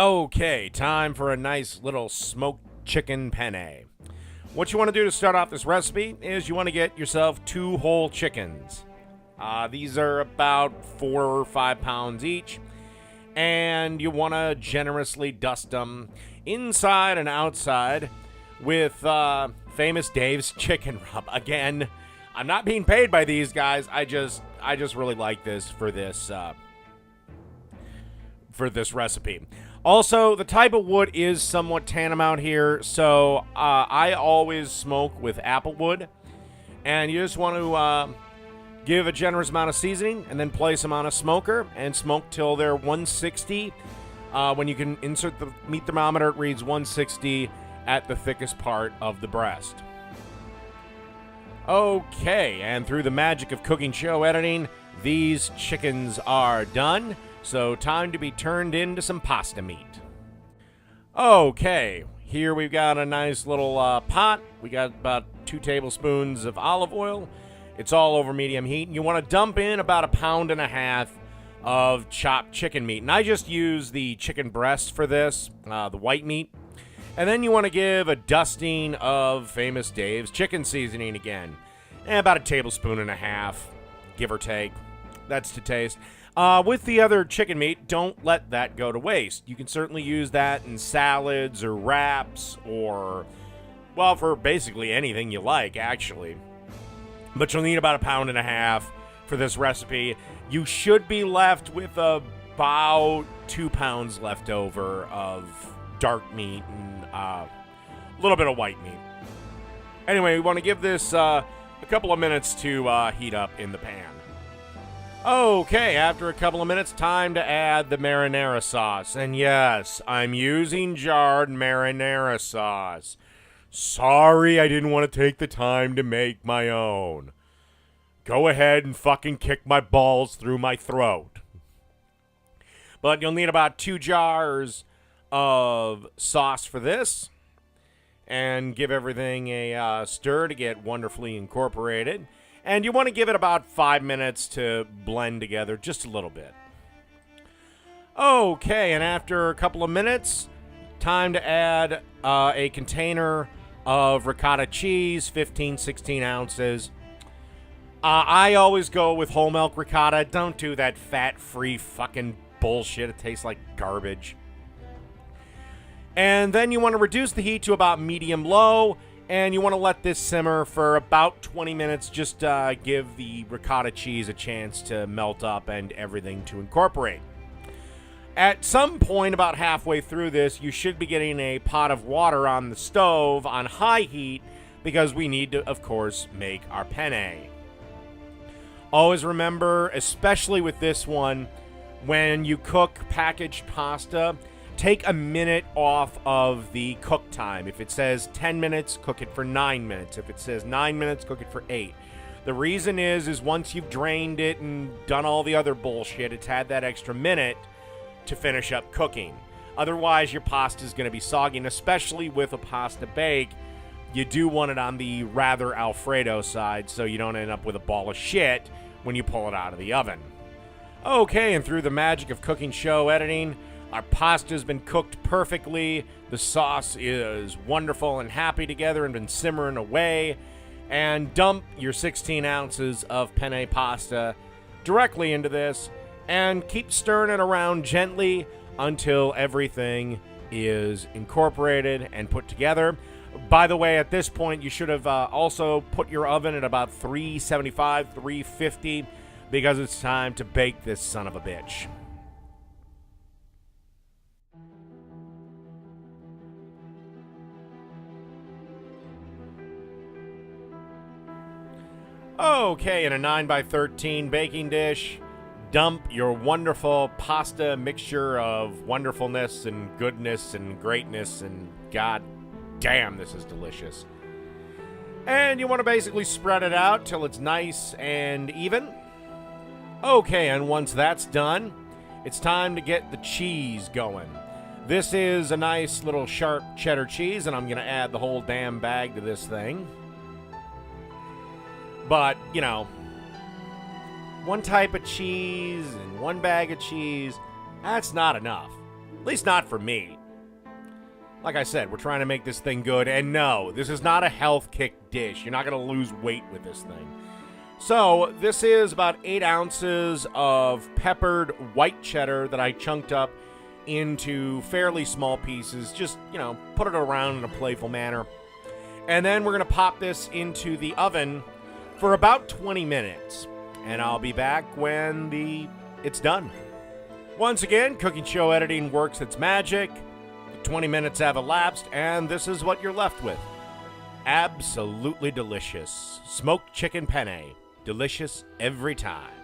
Okay, time for a nice little smoked chicken penne. What you want to do to start off this recipe is you want to get yourself 2 whole chickens. These are about 4 or 5 pounds each, and you want to generously dust them inside and outside with Famous Dave's chicken rub. Again, I'm not being paid by these guys. I just really like this for this recipe. Also, the type of wood is somewhat tantamount here, so I always smoke with apple wood, and you just want to give a generous amount of seasoning and then place them on a smoker and smoke till they're 160. When you can insert the meat thermometer, it reads 160 at the thickest part of the breast. Okay, and through the magic of cooking show editing, these chickens are done. So time to be turned into some pasta meat. Okay, here we've got a nice little pot. We got about 2 tablespoons of olive oil. It's all over medium heat. And you want to dump in about 1.5 pounds of chopped chicken meat. And I just use the chicken breast for this, the white meat. And then you want to give a dusting of Famous Dave's chicken seasoning again. And about 1.5 tablespoons, give or take. That's to taste. With the other chicken meat, don't let that go to waste. You can certainly use that in salads or wraps or, well, for basically anything you like, actually. But you'll need about 1.5 pounds for this recipe. You should be left with about 2 pounds left over of dark meat and a little bit of white meat. Anyway, we want to give this a couple of minutes to heat up in the pan. Okay, after a couple of minutes, time to add the marinara sauce. And yes, I'm using jarred marinara sauce. Sorry, I didn't want to take the time to make my own. Go ahead and fucking kick my balls through my throat. But you'll need about 2 jars of sauce for this. And give everything a stir to get wonderfully incorporated. And you want to give it about 5 minutes to blend together just a little bit. Okay, and after a couple of minutes, time to add a container of ricotta cheese, 15, 16 ounces. I always go with whole milk ricotta. Don't do that fat-free fucking bullshit. It tastes like garbage. And then you want to reduce the heat to about medium-low. And you want to let this simmer for about 20 minutes. Just give the ricotta cheese a chance to melt up and everything to incorporate. At some point, about halfway through this, you should be getting a pot of water on the stove on high heat because we need to, of course, make our penne. Always remember, especially with this one, when you cook packaged pasta, take a minute off of the cook time. If it says 10 minutes, cook it for 9 minutes. If it says 9 minutes, cook it for 8. The reason is once you've drained it and done all the other bullshit, it's had that extra minute to finish up cooking. Otherwise, your pasta is going to be soggy, and especially with a pasta bake, you do want it on the rather Alfredo side so you don't end up with a ball of shit when you pull it out of the oven. Okay, and through the magic of cooking show editing, our pasta has been cooked perfectly. The sauce is wonderful and happy together and been simmering away. And dump your 16 ounces of penne pasta directly into this and keep stirring it around gently until everything is incorporated and put together. By the way, at this point, you should have also put your oven at about 375, 350 because it's time to bake this son of a bitch. Okay, in a 9x13 baking dish, dump your wonderful pasta mixture of wonderfulness and goodness and greatness and god damn, this is delicious. And you want to basically spread it out till it's nice and even. Okay, and once that's done, it's time to get the cheese going. This is a nice little sharp cheddar cheese, and I'm going to add the whole damn bag to this thing. But, you know, one type of cheese and one bag of cheese, that's not enough. At least not for me. Like I said, we're trying to make this thing good, and no, this is not a health kick dish. You're not going to lose weight with this thing. So, this is about 8 ounces of peppered white cheddar that I chunked up into fairly small pieces. Just, put it around in a playful manner. And then we're going to pop this into the oven for about 20 minutes. And I'll be back when it's done. Once again, cooking show editing works its magic. 20 minutes have elapsed, and this is what you're left with. Absolutely delicious. Smoked chicken penne. Delicious every time.